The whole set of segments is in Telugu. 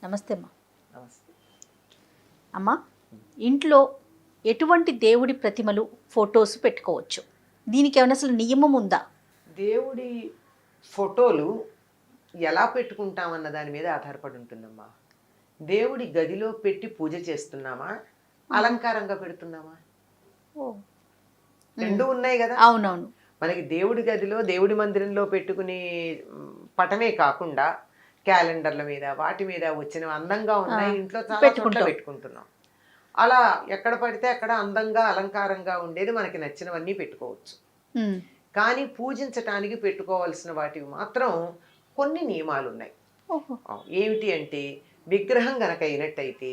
నమస్తే అమ్మా. నమస్తే. అమ్మా, ఇంట్లో ఎటువంటి దేవుడి ప్రతిమలు ఫొటోస్ పెట్టుకోవచ్చు? దీనికి ఏమైనా అసలు నియమం ఉందా? దేవుడి ఫోటోలు ఎలా పెట్టుకుంటామన్న దాని మీద ఆధారపడి ఉంటుందమ్మా. దేవుడి గదిలో పెట్టి పూజ చేస్తున్నామా, అలంకారంగా పెడుతున్నామా? రెండు ఉన్నాయి కదా. అవునవును. మనకి దేవుడి గదిలో దేవుడి మందిరంలో పెట్టుకునే పటమే కాకుండా క్యాలెండర్ల మీద వాటి మీద వచ్చిన అందంగా ఉన్నాయి ఇంట్లో చాలా చోట్ల పెట్టుకుంటున్నాం. అలా ఎక్కడ పడితే అక్కడ అందంగా అలంకారంగా ఉండేది మనకి నచ్చినవన్నీ పెట్టుకోవచ్చు. కానీ పూజించటానికి పెట్టుకోవాల్సిన వాటివి మాత్రం కొన్ని నియమాలు ఉన్నాయి. ఏమిటి అంటే, విగ్రహం గనక అయినట్టయితే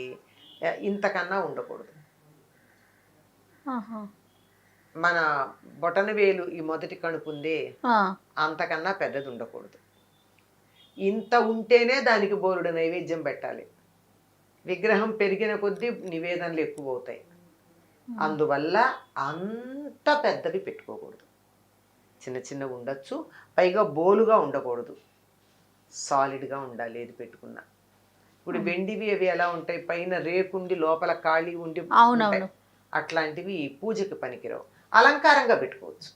ఇంతకన్నా ఉండకూడదు. మన బొటన వేలు ఈ మొదటి కణుపు ఉందే, అంతకన్నా పెద్దది ఉండకూడదు. ఇంత ఉంటేనే దానికి బోరుడు నైవేద్యం పెట్టాలి. విగ్రహం పెరిగిన కొద్దీ నివేదనలు ఎక్కువ అవుతాయి. అందువల్ల అంత పెద్దవి పెట్టుకోకూడదు. చిన్న చిన్నవి ఉండొచ్చు, పైగా బోలుగా ఉండకూడదు, సాలిడ్గా ఉండాలి ఏది పెట్టుకున్నా. ఇప్పుడు వెండివి అవి ఎలా ఉంటాయి, పైన రేకుండి లోపల ఖాళీ ఉండి అట్లాంటివి పూజకి పనికిరావు. అలంకారంగా పెట్టుకోవచ్చు.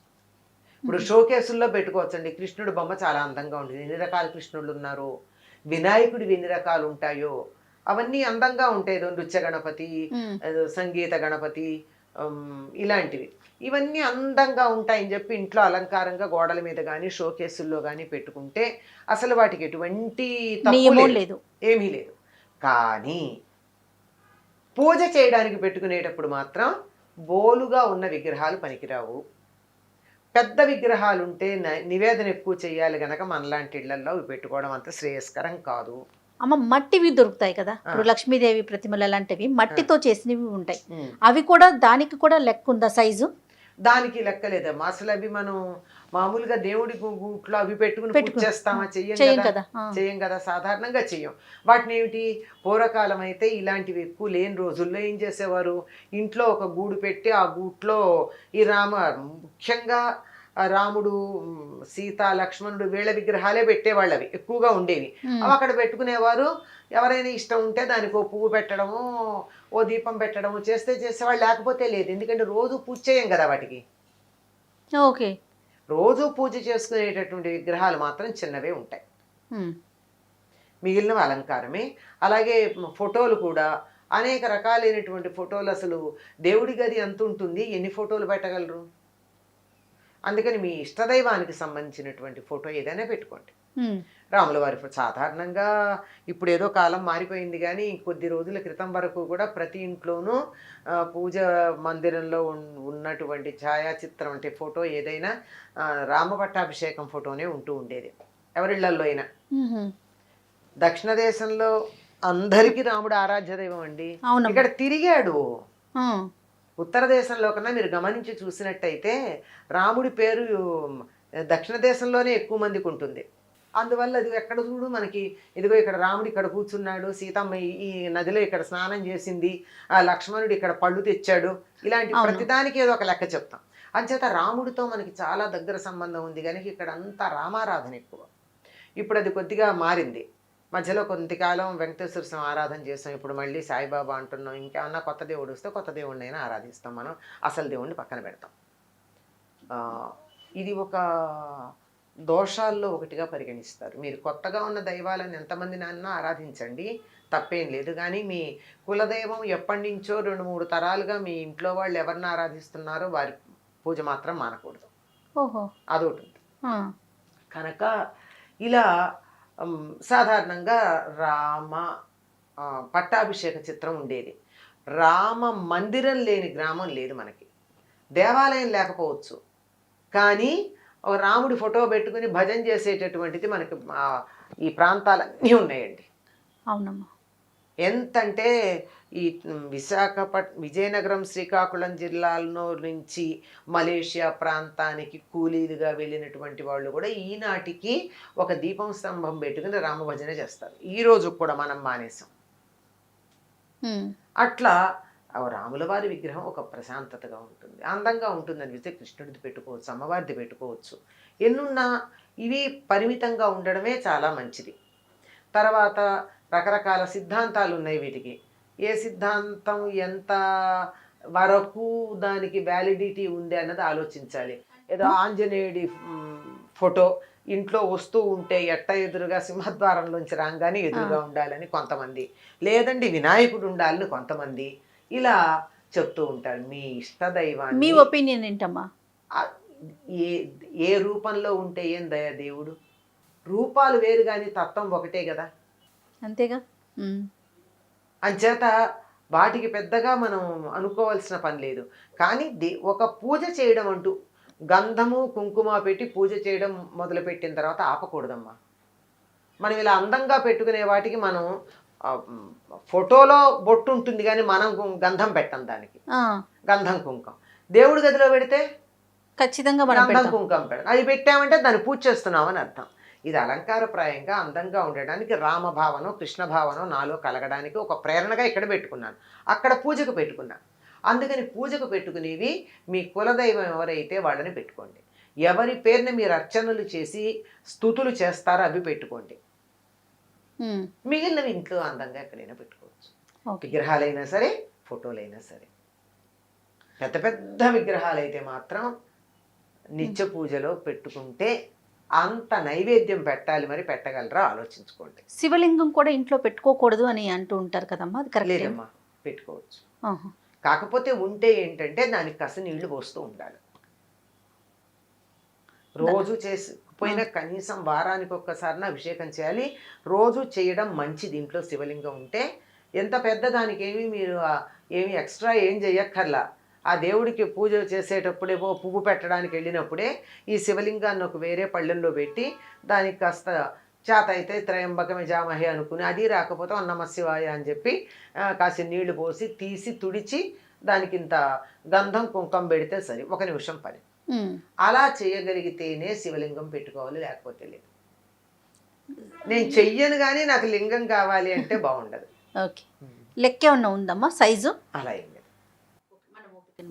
ఇప్పుడు షోకేసుల్లో పెట్టుకోవచ్చండి. కృష్ణుడు బొమ్మ చాలా అందంగా ఉంటుంది. ఎన్ని రకాల కృష్ణుళ్ళు ఉన్నారో, వినాయకుడివి ఎన్ని రకాలు ఉంటాయో అవన్నీ అందంగా ఉంటాయి. నృత్య గణపతి, సంగీత గణపతి, ఇలాంటివి ఇవన్నీ అందంగా ఉంటాయని చెప్పి ఇంట్లో అలంకారంగా గోడల మీద కానీ షోకేసుల్లో కానీ పెట్టుకుంటే అసలు వాటికి ఎటువంటి తప్పు లేదు, ఏమీ లేదు. కానీ పూజ చేయడానికి పెట్టుకునేటప్పుడు మాత్రం బోలుగా ఉన్న విగ్రహాలు పనికిరావు. పెద్ద విగ్రహాలు ఉంటే నివేదన ఎక్కువ చేయాలి గనక మనలాంటి ఇళ్లలో అవి పెట్టుకోవడం అంత శ్రేయస్కరం కాదు. అమ్మ, మట్టివి దొరుకుతాయి కదా, ఇప్పుడు లక్ష్మీదేవి ప్రతిమలు అలాంటివి మట్టితో చేసినవి ఉంటాయి. అవి కూడా దానికి కూడా లెక్క ఉందా సైజు? దానికి లెక్కలేదమ్మా. అసలు అవి మనం మామూలుగా దేవుడి గూట్లో అవి పెట్టుకుని పూజ చేస్తామా? చెయ్యం కదా, సాధారణంగా చెయ్యం. వాటిని ఏమిటి, పూర్వకాలం అయితే ఇలాంటివి ఎక్కువ లేని రోజుల్లో ఏం చేసేవారు, ఇంట్లో ఒక గూడు పెట్టి ఆ గూట్లో ఈ ముఖ్యంగా రాముడు, సీత, లక్ష్మణుడు వీళ్ళ విగ్రహాలే పెట్టేవాళ్ళు. అవి ఎక్కువగా ఉండేవి. అవి అక్కడ పెట్టుకునేవారు. ఎవరైనా ఇష్టం ఉంటే దానికి ఓ పువ్వు పెట్టడము, ఓ దీపం పెట్టడము చేసేవాళ్ళు, లేకపోతే లేదు. ఎందుకంటే రోజు పూజ చేయం కదా వాటికి. ఓకే, రోజు పూజ చేసుకునేటటువంటి విగ్రహాలు మాత్రం చిన్నవే ఉంటాయి, మిగిలినవి అలంకారమే. అలాగే ఫోటోలు కూడా అనేక రకాలైనటువంటి ఫోటోలు. అసలు దేవుడి గది ఎంత ఉంటుంది, ఎన్ని ఫోటోలు పెట్టగలరు? అందుకని మీ ఇష్టదైవానికి సంబంధించినటువంటి ఫోటో ఏదైనా పెట్టుకోండి. రాముల వారి సాధారణంగా ఇప్పుడు ఏదో కాలం మారిపోయింది, కానీ కొద్ది రోజుల క్రితం వరకు కూడా ప్రతి ఇంట్లోనూ పూజ మందిరంలో ఉన్నటువంటి ఛాయాచిత్రం అంటే ఫోటో ఏదైనా రామ పట్టాభిషేకం ఫోటోనే ఉంటూ ఉండేది ఎవరిళ్లల్లో అయినా. దక్షిణ దేశంలో అందరికీ రాముడు ఆరాధ్య దైవం అండి. ఇక్కడ తిరిగాడు. ఉత్తర దేశంలో కన్నా మీరు గమనించి చూసినట్టయితే రాముడి పేరు దక్షిణ దేశంలోనే ఎక్కువ మందికి ఉంటుంది. అందువల్ల అది ఎక్కడ చూడు మనకి, ఇదిగో ఇక్కడ రాముడు ఇక్కడ కూర్చున్నాడు, సీతమ్మ ఈ నదిలో ఇక్కడ స్నానం చేసింది, ఆ లక్ష్మణుడు ఇక్కడ పళ్ళు తెచ్చాడు, ఇలాంటి ప్రతిదానికి ఏదో ఒక లెక్క చెప్తాం. అంచేత రాముడితో మనకి చాలా దగ్గర సంబంధం ఉంది కనుక ఇక్కడ అంతా రామారాధన ఎక్కువ. ఇప్పుడు అది కొద్దిగా మారింది. మధ్యలో కొంతకాలం వెంకటేశ్వర స్వామి ఆరాధన చేస్తాం, ఇప్పుడు మళ్ళీ సాయిబాబా అంటున్నాం. ఇంకేమన్నా కొత్త దేవుడు వస్తే కొత్త దేవుడిని అయినా ఆరాధిస్తాం. మనం అసలు దేవుడిని పక్కన పెడతాం. ఇది ఒక దోషాల్లో ఒకటిగా పరిగణిస్తారు. మీరు కొత్తగా ఉన్న దైవాలను ఎంతమంది నాన్న ఆరాధించండి, తప్పేం లేదు. కానీ మీ కులదైవం ఎప్పటి నుంచో 2-3 తరాలుగా మీ ఇంట్లో వాళ్ళు ఎవరిని ఆరాధిస్తున్నారో వారి పూజ మాత్రం మానకూడదు. అదొకటి ఉంది కనుక ఇలా సాధారణంగా రామ పట్టాభిషేక చిత్రం ఉండేది. రామ మందిరం లేని గ్రామం లేదు మనకి. దేవాలయం లేకపోవచ్చు, కానీ రాముడి ఫోటో పెట్టుకుని భజన చేసేటటువంటిది మనకి ఈ ప్రాంతాలన్నీ ఉన్నాయండి. అవునమ్మా. ఎంతంటే ఈ విజయనగరం, శ్రీకాకుళం జిల్లాల్లో నుంచి మలేషియా ప్రాంతానికి కూలీలుగా వెళ్ళినటువంటి వాళ్ళు కూడా ఈనాటికి ఒక దీపం స్తంభం పెట్టుకుని రామభజన చేస్తారు. ఈరోజు కూడా మనం మానేసాం. అట్లా రాముల వారి విగ్రహం ఒక ప్రశాంతతగా ఉంటుంది, అందంగా ఉంటుంది అనిపిస్తే కృష్ణుడిది పెట్టుకోవచ్చు, అమ్మవారిది పెట్టుకోవచ్చు. ఎన్నున్నా ఇవి పరిమితంగా ఉండడమే చాలా మంచిది. తర్వాత రకరకాల సిద్ధాంతాలు ఉన్నాయి వీటికి. ఏ సిద్ధాంతం ఎంత వరకు దానికి వ్యాలిడిటీ ఉంది అన్నది ఆలోచించాలి. ఏదో ఆంజనేయుడి ఫోటో ఇంట్లో వస్తూ ఉంటే ఎట్ట ఎదురుగా సింహద్వారంలోంచి రాగానే ఎదురుగా ఉండాలని కొంతమంది, లేదండి వినాయకుడు ఉండాలని కొంతమంది ఇలా చెప్తూ ఉంటారు. మీ ఇష్టదైవాన్ని మీ ఒపీనియన్ ఏంటమ్మా? ఏ ఏ రూపంలో ఉంటే ఏం దయా దేవుడు? రూపాలు వేరు కానీ తత్వం ఒకటే కదా. అంతేగా. అంచేత వాటికి పెద్దగా మనం అనుకోవాల్సిన పని లేదు. కానీ ఒక పూజ చేయడం అంటూ గంధము కుంకుమ పెట్టి పూజ చేయడం మొదలుపెట్టిన తర్వాత ఆపకూడదమ్మా. మనం ఇలా అందంగా పెట్టుకునే వాటికి మనం ఫోటోలో బొట్టు ఉంటుంది కానీ మనం గంధం పెట్టం దానికి. గంధం కుంకం దేవుడి గదిలో పెడితే ఖచ్చితంగా గంధం కుంకం పెడతాం. అది పెట్టామంటే దాన్ని పూజ చేస్తున్నామని అర్థం. ఇది అలంకారప్రాయంగా అందంగా ఉండడానికి రామభావనం కృష్ణ భావనం నాలో కలగడానికి ఒక ప్రేరణగా ఇక్కడ పెట్టుకున్నాను. అక్కడ పూజకు పెట్టుకున్నాను. అందుకని పూజకు పెట్టుకునేవి మీ కులదైవం ఎవరైతే వాళ్ళని పెట్టుకోండి. ఎవరి పేరుని మీరు అర్చనలు చేసి స్తుతులు చేస్తారో అవి పెట్టుకోండి. మిగిలినవి ఇంట్లో అందంగా ఎక్కడైనా పెట్టుకోవచ్చు. విగ్రహాలైనా సరే ఫోటోలైనా సరే. పెద్ద పెద్ద విగ్రహాలు అయితే మాత్రం నిత్య పూజలో పెట్టుకుంటే అంత నైవేద్యం పెట్టాలి, మరి పెట్టగలరా ఆలోచించుకోండి. శివలింగం కూడా ఇంట్లో పెట్టుకోకూడదు అని అంటూ ఉంటారు కదమ్మా, అది కరెక్ట్? లేదమ్మా, పెట్టుకోవచ్చు. కాకపోతే ఉంటే ఏంటంటే దానికి కాస్త నీళ్లు పోస్తూ ఉండాలి. రోజు పోయిన కనీసం వారానికి ఒక్కసారి అభిషేకం చేయాలి. రోజు చేయడం మంచిది. ఇంట్లో శివలింగం ఉంటే ఎంత పెద్ద దానికి మీరు ఏమి ఎక్స్ట్రా ఏం చేయక్కర్లా. ఆ దేవుడికి పూజ చేసేటప్పుడే పువ్వు పెట్టడానికి వెళ్ళినప్పుడే ఈ శివలింగాన్ని ఒక వేరే పళ్ళెంలో పెట్టి దానికి కాస్త చేత అయితే త్రయంబకమే జామహే అనుకుని, అది రాకపోతే నమ శివాయ అని చెప్పి కాసి నీళ్లు పోసి తీసి తుడిచి దానికి ఇంత గంధం కుంకం పెడితే సరి. 1 నిమిషం పని. అలా చేయగలిగితేనే శివలింగం పెట్టుకోవాలి, లేకపోతే లేదు. నేను చెయ్యను కానీ నాకు లింగం కావాలి అంటే బాగుండదు. ఓకే, లెక్క ఏమన్నా ఉందమ్మా సైజు? అలా ఏం లేదు.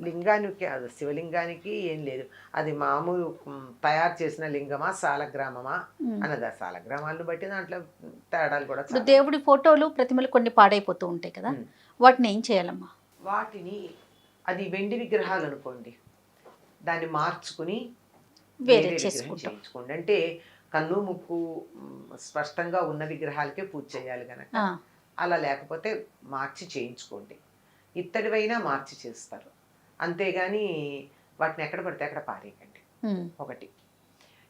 లింగానికి శివలింగానికి ఏం లేదు. అది మామూలు తయారు చేసిన లింగమా సాలగ్రామమా అన్నదా. సాలగ్రామాలను బట్టి దాంట్లో తేడాలు కూడా. దేవుడి ఫోటోలు ప్రతిమలు కొన్ని పాడైపోతూ ఉంటాయి కదా, వాటిని ఏం చేయాలమ్మా? వాటిని అది వెండి విగ్రహాలు అనుకోండి, దాన్ని మార్చుకుని వేరే చేయించుకోండి. అంటే కన్ను ముక్కు స్పష్టంగా ఉన్న విగ్రహాలకే పూజ చేయాలి కనుక అలా, లేకపోతే మార్చి చేయించుకోండి. ఇత్తడివైనా మార్చి చేస్తారు, అంతేగాని వాటిని ఎక్కడ పడితే అక్కడ పారేయకండి. ఒకటి.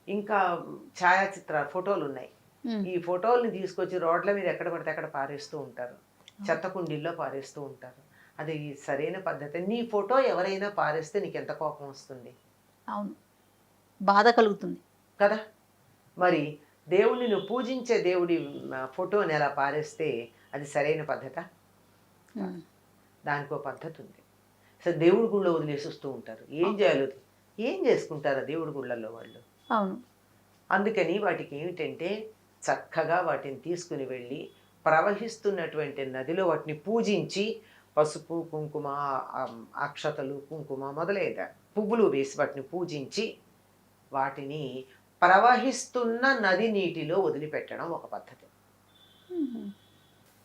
ఇంకా ఛాయాచిత్ర ఫోటోలు ఉన్నాయి. ఈ ఫోటోల్ని తీసుకొచ్చి రోడ్ల మీద ఎక్కడ పడితే అక్కడ పారేస్తూ ఉంటారు, చెత్త కుండీల్లో పారేస్తూ ఉంటారు. అది సరైన పద్ధతి. నీ ఫోటో ఎవరైనా పారేస్తే నీకు ఎంత కోపం వస్తుంది? అవును, బాధ కలుగుతుంది కదా. మరి దేవుడిని నువ్వు పూజించే దేవుడి ఫోటోని ఎలా పారేస్తే అది సరైన పద్ధత? దానికో పద్ధతి ఉంది. సో దేవుడి గుళ్ళో వదిలేసి వస్తూ ఉంటారు. ఏం చేయాలి, ఏం చేసుకుంటారు దేవుడి గుళ్ళల్లో వాళ్ళు? అవును. అందుకని వాటికి ఏమిటంటే చక్కగా వాటిని తీసుకుని వెళ్ళి ప్రవహిస్తున్నటువంటి నదిలో వాటిని పూజించి పసుపు కుంకుమ అక్షతలు కుంకుమ మొదలైన పువ్వులు వేసి వాటిని పూజించి వాటిని ప్రవహిస్తున్న నది నీటిలో వదిలిపెట్టడం ఒక పద్ధతి.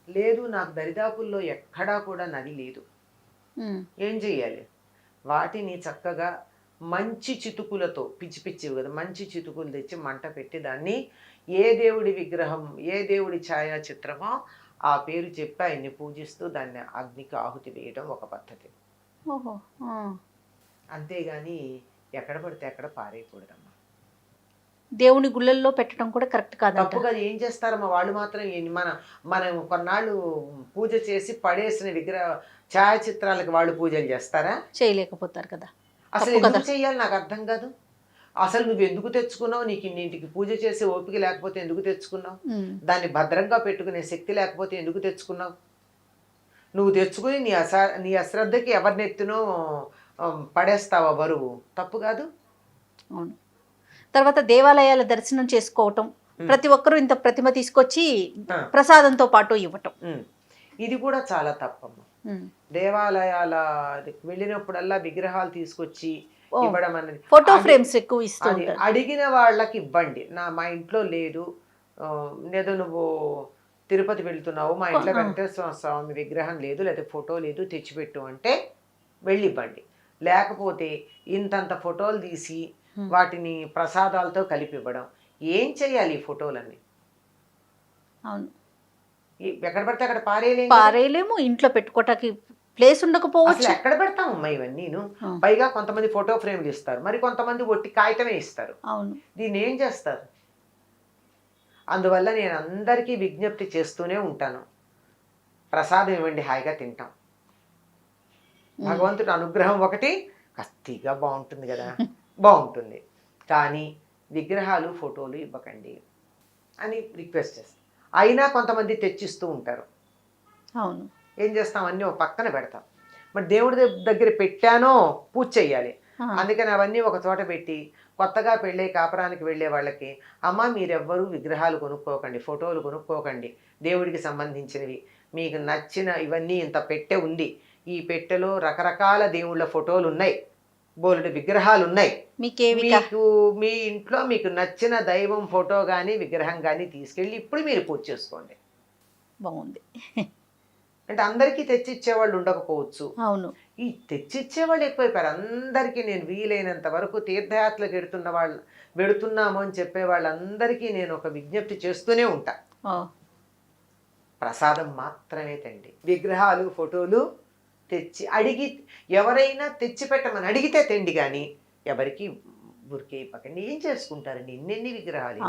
లేదు నాకు దరిదాపుల్లో ఎక్కడా కూడా నది లేదు, ఏం చెయ్యాలి? వాటిని చక్కగా మంచి చితుకులతో, పిచ్చి పిచ్చివి కదా, మంచి చితుకులు తెచ్చి మంట పెట్టి దాన్ని ఏ దేవుడి విగ్రహం ఏ దేవుడి ఛాయాచిత్రమో ఆ పేరు చెప్పి ఆయన్ని పూజిస్తూ దాన్ని అగ్నికి ఆహుతి వేయడం ఒక పద్ధతి. అంతేగాని ఎక్కడ పడితే అక్కడ పారేయకూడదమ్మా. దేవుని గుళ్ళల్లో పెట్టడం కూడా కరెక్ట్ కాదు. తప్పుగా ఏం చేస్తారమ్మా వాళ్ళు మాత్రం. మనం కొన్నాళ్ళు పూజ చేసి పడేసిన విగ్రహ ఛాయాచిత్రాలకు వాళ్ళు పూజలు చేస్తారా? చేయలేకపోతారు కదా. అసలు ఎందుకు చెయ్యాలి నాకు అర్థం కాదు. అసలు నువ్వు ఎందుకు తెచ్చుకున్నావు? నీకు ఇన్నింటికి పూజ చేసే ఓపిక లేకపోతే ఎందుకు తెచ్చుకున్నావు? దాన్ని భద్రంగా పెట్టుకునే శక్తి లేకపోతే ఎందుకు తెచ్చుకున్నావు? నువ్వు తెచ్చుకుని నీ అశ్రద్ధకి ఎవరినెత్తునో పడేస్తావా బరువు? తప్పు కాదు. అవును. తర్వాత దేవాలయాల దర్శనం చేసుకోవటం, ప్రతి ఒక్కరూ ఇంత ప్రతిమ తీసుకొచ్చి ప్రసాదంతో పాటు ఇవ్వటం, ఇది కూడా చాలా తప్పమ్మా. దేవాలయాల వెళ్ళినప్పుడల్లా విగ్రహాలు తీసుకొచ్చి ఇవ్వడం అన్నది, ఫోటో ఫ్రేమ్స్ ఎక్కువ ఇస్తుంది. అడిగిన వాళ్ళకి ఇవ్వండి. మా ఇంట్లో లేదు, లేదా నువ్వు తిరుపతి వెళ్తున్నావు, మా ఇంట్లో వెంకటేశ్వర స్వామి విగ్రహం లేదు లేదా ఫోటో లేదు తెచ్చిపెట్టు అంటే వెళ్ళి ఇవ్వండి. లేకపోతే ఇంతంత ఫోటోలు తీసి వాటిని ప్రసాదాలతో కలిపి ఇవ్వడం. ఏం చేయాలి ఈ ఫోటోలన్నీ? అవును, ఎక్కడ పడితే అక్కడ పారేయలేము. పారేయలేము, ఇంట్లో పెట్టుకోవటానికి ప్లేస్ ఉండకపోవచ్చు. అసలు ఎక్కడ పెడతామమ్మా ఇవన్నీను? పైగా కొంతమంది ఫోటో ఫ్రేమ్లు ఇస్తారు, మరి కొంతమంది ఒట్టి కాగితమే ఇస్తారు. అవును, దీన్ని ఏం చేస్తారు? అందువల్ల నేను అందరికీ విజ్ఞప్తి చేస్తూనే ఉంటాను, ప్రసాదం ఇవ్వండి, హాయిగా తింటాం. భగవంతుడి అనుగ్రహం ఒకటి కత్తిగా బాగుంటుంది కదా, బాగుంటుంది. కానీ విగ్రహాలు ఫోటోలు ఇవ్వకండి అని రిక్వెస్ట్ చేస్తాం. అయినా కొంతమంది తెచ్చిస్తూ ఉంటారు. అవును, ఏం చేస్తాం, అన్నీ ఒక పక్కన పెడతాం. మరి దేవుడి దగ్గర పెట్టానో పూజ చెయ్యాలి. అందుకని అవన్నీ ఒక చోట పెట్టి కొత్తగా పెళ్ళే కాపురానికి వెళ్ళే వాళ్ళకి, అమ్మ మీరెవ్వరూ విగ్రహాలు కొనుక్కోకండి, ఫోటోలు కొనుక్కోకండి, దేవుడికి సంబంధించినవి మీకు నచ్చిన ఇవన్నీ ఇంత పెట్టె ఉంది, ఈ పెట్టెలో రకరకాల దేవుళ్ళ ఫోటోలు ఉన్నాయి, బోలెడు విగ్రహాలు ఉన్నాయి, మీకు మీ ఇంట్లో మీకు నచ్చిన దైవం ఫోటో కానీ విగ్రహం కానీ తీసుకెళ్ళి ఇప్పుడు మీరు పూజ చేసుకోండి. బాగుంది. అంటే అందరికీ తెచ్చిచ్చేవాళ్ళు ఉండకపోవచ్చు. అవును, ఈ తెచ్చిచ్చేవాళ్ళు ఎక్కువైపోయారు. అందరికీ నేను వీలైనంత వరకు తీర్థయాత్రలకు వెడుతున్నాము అని చెప్పే వాళ్ళందరికీ నేను ఒక విజ్ఞప్తి చేస్తూనే ఉంటా, ప్రసాదం మాత్రమే తండి. విగ్రహాలు ఫోటోలు తెచ్చి అడిగి ఎవరైనా తెచ్చి పెట్టమని అడిగితే తెండి, కానీ ఎవరికి ఊరికే ఇవ్వకండి. ఏం చేసుకుంటారండి ఎన్నెన్ని విగ్రహాలు,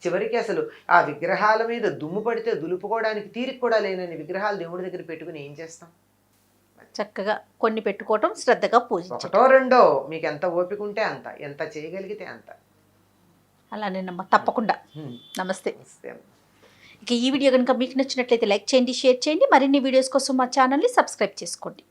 చివరికి అసలు ఆ విగ్రహాల మీద దుమ్ము పడితే దులుపుకోవడానికి తీరిక కూడా లేనని విగ్రహాలు దేవుడి దగ్గర పెట్టుకుని ఏం చేస్తాం? చక్కగా కొన్ని పెట్టుకోవటం, శ్రద్ధగా పూజ, ఒకటో రెండో మీకు ఎంత ఓపిక ఉంటే అంత, ఎంత చేయగలిగితే అంత. అలానేనమ్మా, తప్పకుండా. నమస్తే. ఇక ఈ వీడియో కనుక మీకు నచ్చినట్లయితే లైక్ చేయండి, షేర్ చేయండి. మరిన్ని వీడియోస్ కోసం మా ఛానల్ని సబ్స్క్రైబ్ చేసుకోండి.